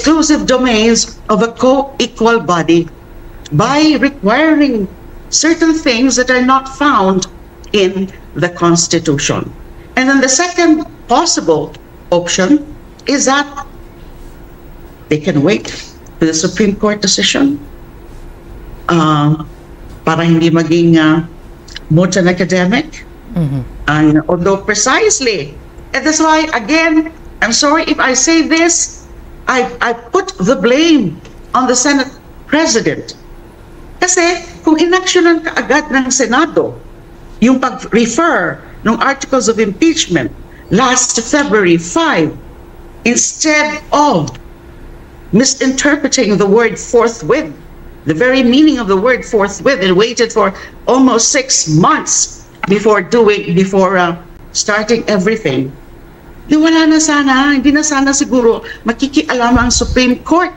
exclusive domains of a co-equal body by requiring certain things that are not found in the Constitution. And then the second possible option is that they can wait for the Supreme Court decision para hindi maging moot and academic. And although precisely, and that's why, again, I'm sorry if I say this, I put the blame on the Senate President. Kasi kung inaksyonan ka agad ng Senado, yung pag-refer ng articles of impeachment last February 5, instead of misinterpreting the word forthwith, the very meaning of the word forthwith, and waited for almost 6 months before starting everything, di wala na sana, hindi na sana siguro makikialam ang Supreme Court